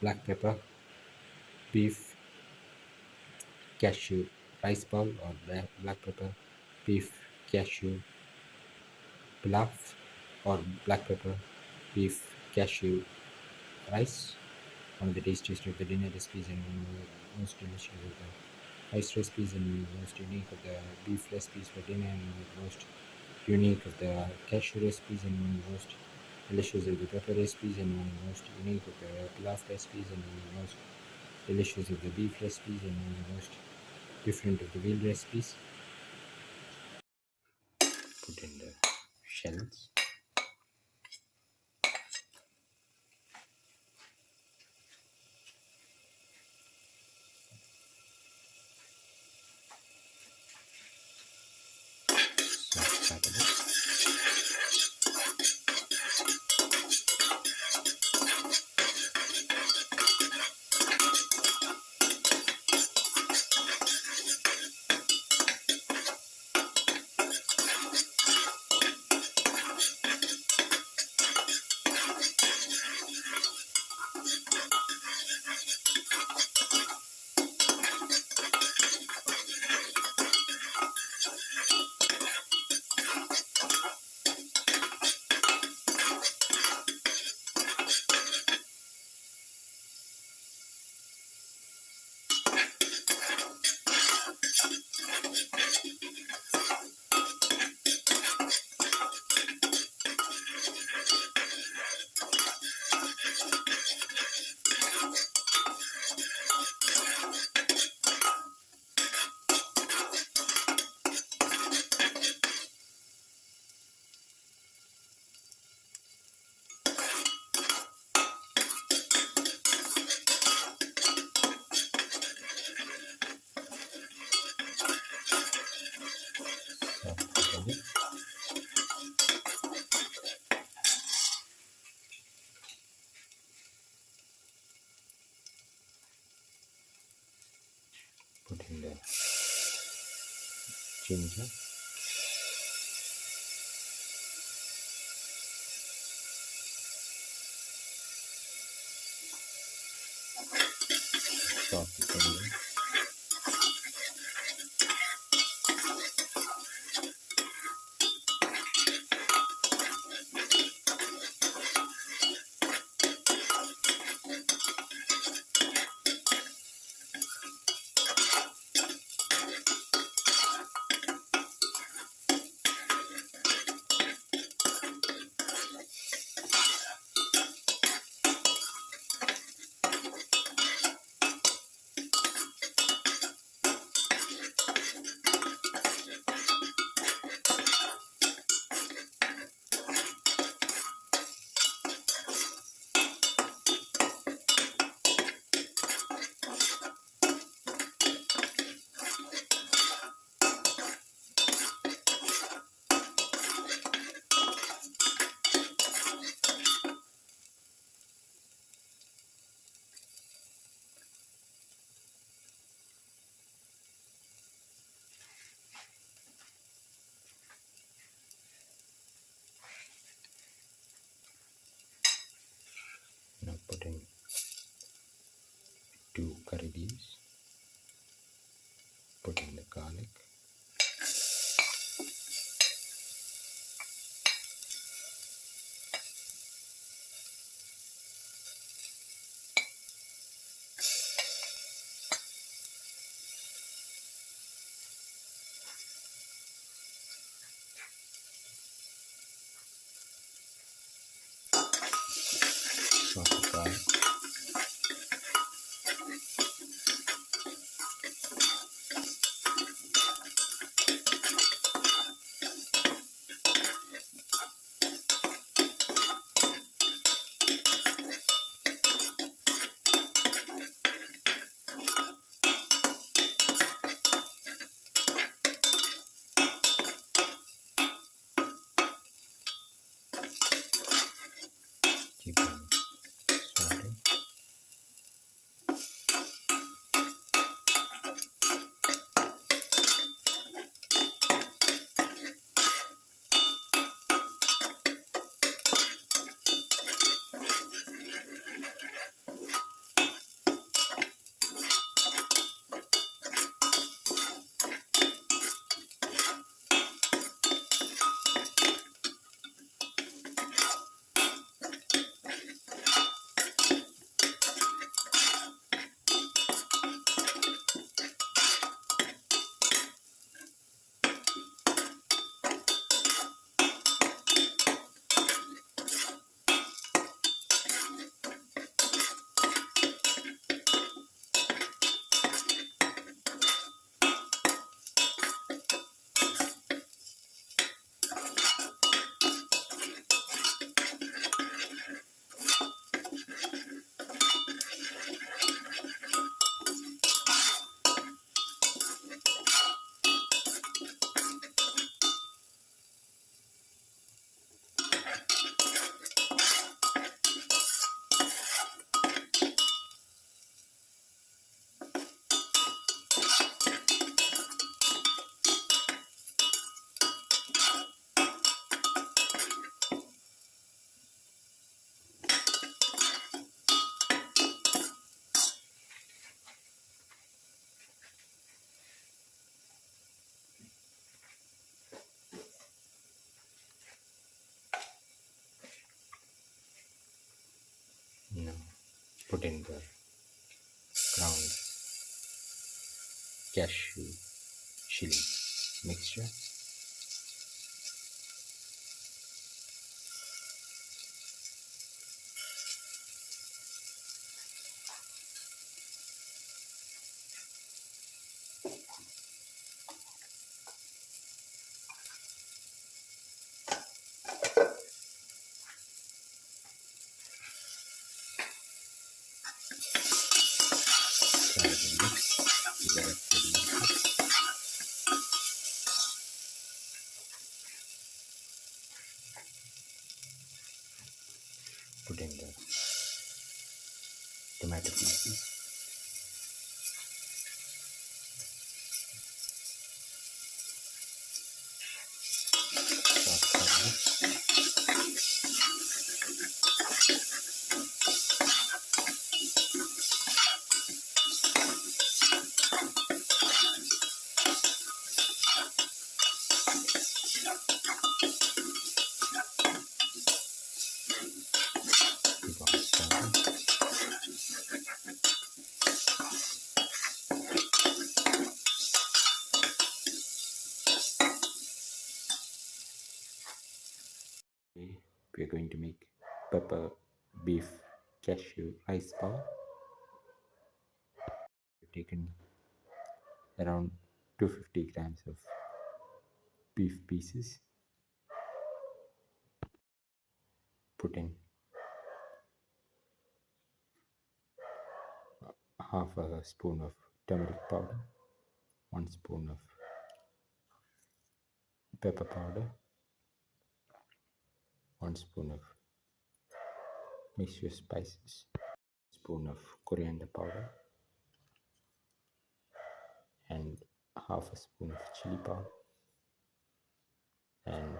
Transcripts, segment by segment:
black pepper, beef, cashew, rice ball or black pepper, beef, cashew, pilaf or black pepper, beef, cashew, rice. One of the tastiest of the dinner recipes and one of the most delicious of the rice recipes and most unique of the beef recipes for dinner and one of the most unique of the cashew recipes and one of the most delicious of the pepper recipes and one of the most unique of the pilaf recipes and one of the most delicious of the beef recipes and one of the most different of the veal recipes. Put in the shells. Start a bit. Put in the ginger. Chop the onion. Now put in 2 curry leaves. Put in the garlic. Saute garlic. Put in the ground cashew chili mixture. Try the mix. Let it ferment. Put in the tomato pieces. Chopped garlic. Keep on stirring. Okay, we are going to make pepper beef cashew rice ball. We've taken around 250 grams of beef pieces. Put in half a spoon of turmeric powder, 1 spoon of pepper powder, 1 spoon of mixture spices, spoon of coriander powder, and half a spoon of chili powder, and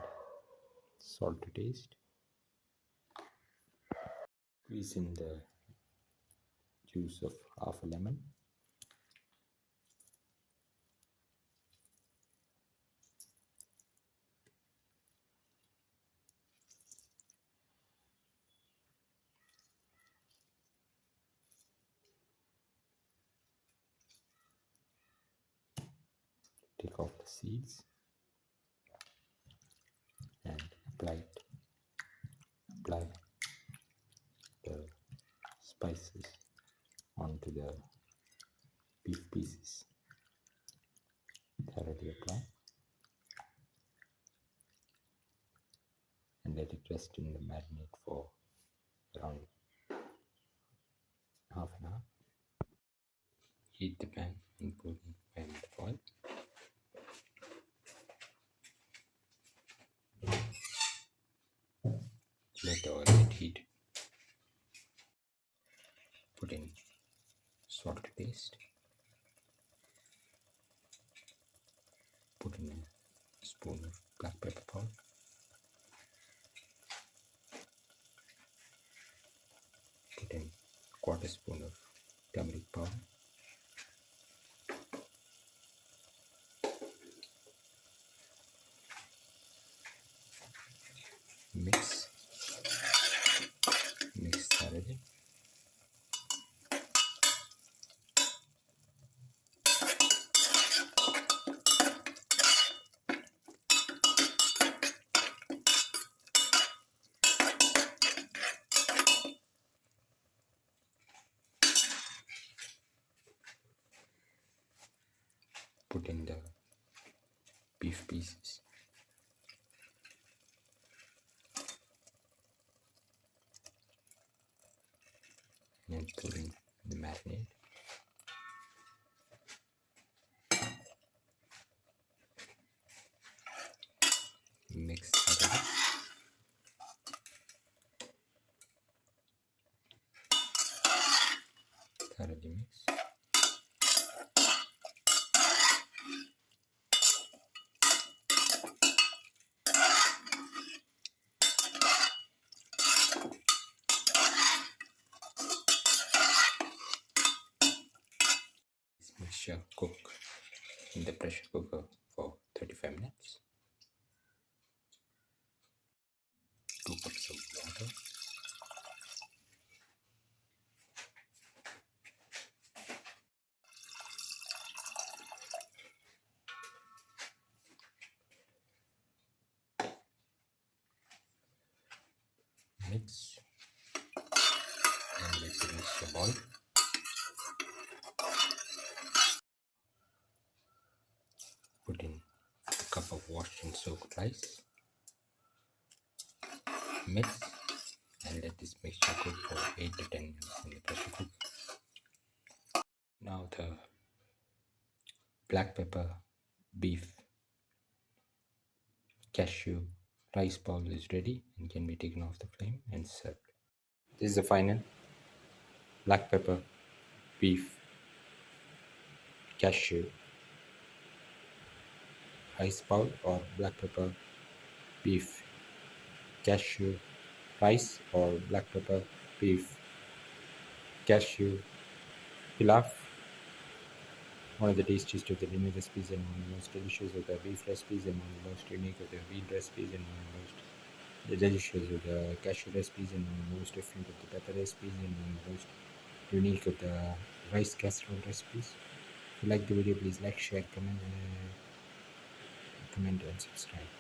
salt to taste. Squeeze in the juice of half a lemon. Take off the seeds and apply the spices onto the beef pieces. Thoroughly apply and let it rest in the marinade for around half an hour. Heat the pan and put in the oil. Let the oil get heated. Put in salt to taste. Put in a spoon of black pepper powder. Put in quarter spoon of turmeric powder. Mix thoroughly. Put in the beef pieces. And put in the marinade. Mix thoroughly. Thoroughly mix. This mixture cook in the pressure cooker for 35 minutes. 2 cups of water. mix and let the mixture boil. Put in a cup of washed and soaked rice. Mix and let this mixture cook for 8 to 10 minutes in the pressure cooker. Now the black pepper, beef, cashew rice bowl is ready and can be taken off the flame and served. This is the final black pepper, beef, cashew rice bowl, or black pepper, beef, cashew rice, or black pepper, beef, cashew pilaf. One of the tastiest of the dinner recipes and one of the most delicious of the beef recipes and one of the most unique of the bean recipes and one of the most delicious of the cashew recipes and one of the most different of the pepper recipes and one of the most unique of the rice casserole recipes. If you like the video, please like, share, comment and subscribe.